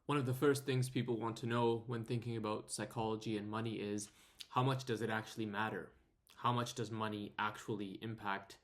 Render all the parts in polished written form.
One of the first things people want to know when thinking about psychology and money is how much does it actually matter? How much does money actually impact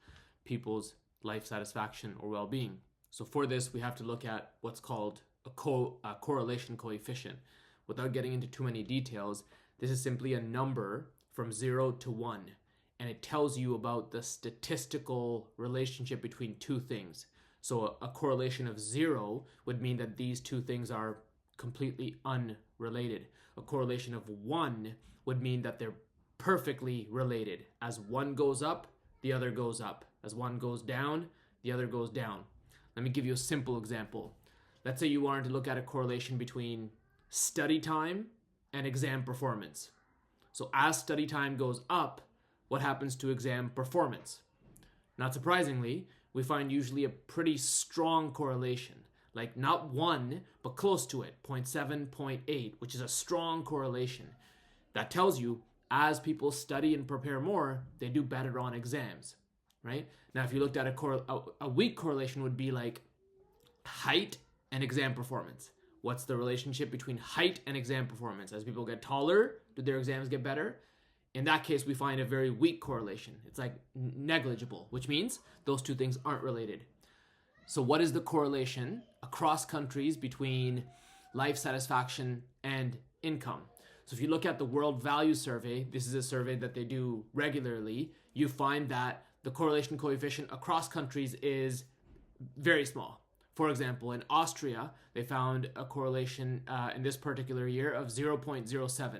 people's life satisfaction or well-being? So for this, we have to look at what's called a correlation coefficient. Without getting into too many details, this is simply a number from 0 to 1, and it tells you about the statistical relationship between two things. So a correlation of 0 would mean that these two things are completely unrelated. A correlation of 1 would mean that they're perfectly related. As one goes up, the other goes up. As one goes down, the other goes down. Let me give you a simple example. Let's say you wanted to look at a correlation between study time and exam performance. So as study time goes up, what happens to exam performance? Not surprisingly, we find usually a pretty strong correlation. Like not 1, but close to it, 0.7, 0.8, which is a strong correlation. That tells you as people study and prepare more, they do better on exams, right? Now, if you looked at a weak correlation would be like height and exam performance. What's the relationship between height and exam performance? As people get taller, do their exams get better? In that case, we find a very weak correlation. It's like negligible, which means those two things aren't related. So what is the correlation across countries between life satisfaction and income? So if you look at the World Value Survey, this is a survey that they do regularly, you find that the correlation coefficient across countries is very small. For example, in Austria, they found a correlation in this particular year of 0.07.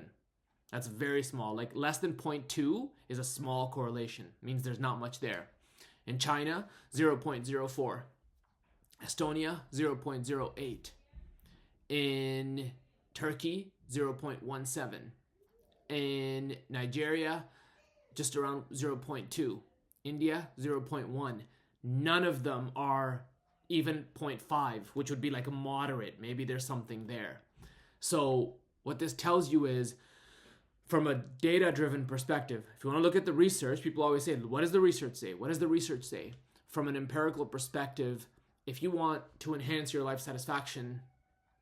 That's very small. Like less than 0.2 is a small correlation. It means there's not much there. In China, 0.04. Estonia, 0.08. In Turkey, 0.17. In Nigeria, just around 0.2. India, 0.1. None of them are even 0.5, which would be like a moderate. Maybe there's something there. So what this tells you is, from a data-driven perspective, if you want to look at the research, people always say, what does the research say? What does the research say? From an empirical perspective, if you want to enhance your life satisfaction,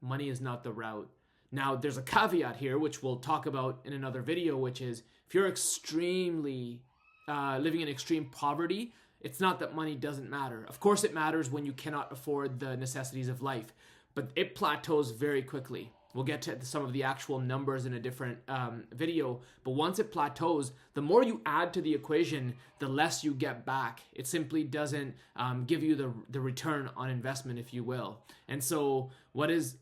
money is not the route. Now, there's a caveat here, which we'll talk about in another video, which is if you're extremely living in extreme poverty, it's not that money doesn't matter. Of course, it matters when you cannot afford the necessities of life, but it plateaus very quickly. We'll get to some of the actual numbers in a different video, but once it plateaus, the more you add to the equation, the less you get back. It simply doesn't give you the return on investment, if you will. And so what does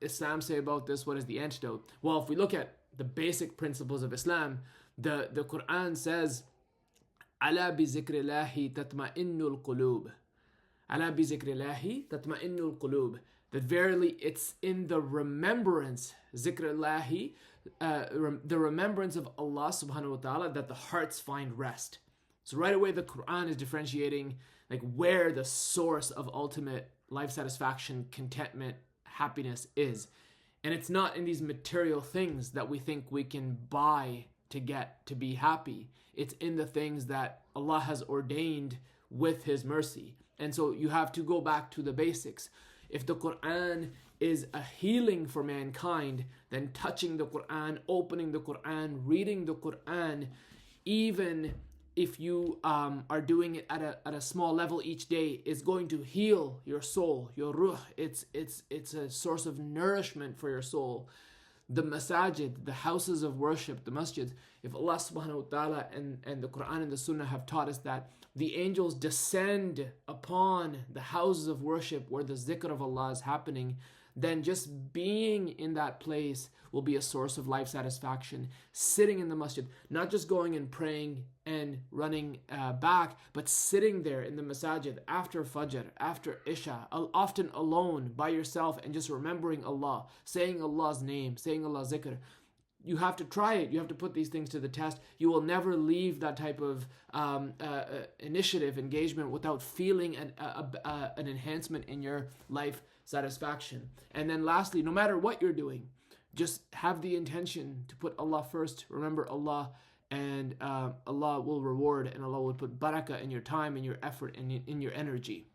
Islam say about this? What is the antidote? Well, if we look at the basic principles of Islam, the Quran says, "Ala bi zikrillahi tatma'innu al-qulub." Ala bi zikrillahi tatma'innu al-qulub. That verily it's in the remembrance, zikrillahi, the remembrance of Allah subhanahu wa ta'ala, that the hearts find rest. So right away the Quran is differentiating like where the source of ultimate life satisfaction, contentment, happiness is. And it's not in these material things that we think we can buy to get to be happy. It's in the things that Allah has ordained with His mercy. And so you have to go back to the basics. If the Quran is a healing for mankind, then touching the Quran, opening the Quran, reading the Quran, even if you are doing it at a small level each day, is going to heal your soul, your ruh. It's a source of nourishment for your soul. The masajid, the houses of worship, the masjids, if Allah subhanahu wa ta'ala and the Quran and the Sunnah have taught us that the angels descend upon the houses of worship where the zikr of Allah is happening, then just being in that place will be a source of life satisfaction. Sitting in the masjid, not just going and praying and running back, but sitting there in the masajid after Fajr, after Isha, often alone by yourself and just remembering Allah, saying Allah's name, saying Allah's zikr. You have to try it. You have to put these things to the test. You will never leave that type of initiative, engagement, without feeling an enhancement in your life satisfaction. And then lastly, no matter what you're doing, just have the intention to put Allah first. Remember Allah, and Allah will reward, and Allah will put barakah in your time, in your effort, and in your energy.